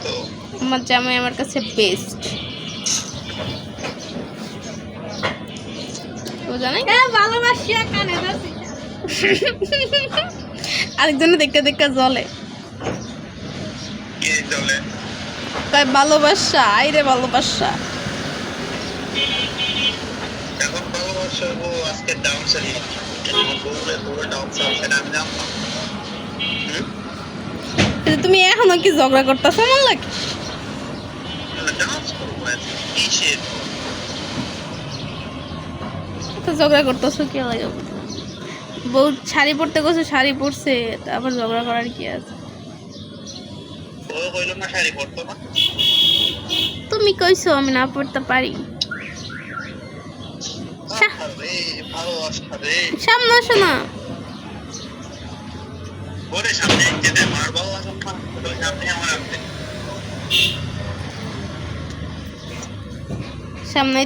তো আমার জামাই আমার কাছে বেস্ট। ও জানাই ভালোবাসিয়া কানে ধরছি। আরেকজনে দেখতে দেখতে জ্বলে, কে চলে তাই ভালোবাসা আইরে ভালোবাসা। এখন ভালোবাসা ও আজকে ডাউন সারি বললে পুরো ডাউন সারি সেটা আমি জানতাম। কিন্তু তুমি এখনো কি ঝগড়া করতেছো আমার লাগে? ডান্স করবো কিসের তো ঝগড়া করতেছো কি লাগে? বউ শাড়ি পরতে গেছে, শাড়ি পরছে, তারপর ঝগড়া করার কি আছে? ও কইলো না শাড়ি পরতো না। তুমি কইছো আমি না পড়তে পারি। আরে ভালোবাসা রে সামনে আসো না। ওরে সামনে যেতে মারবাল লাগাম না ওই সামনে আমার আসবে সামনে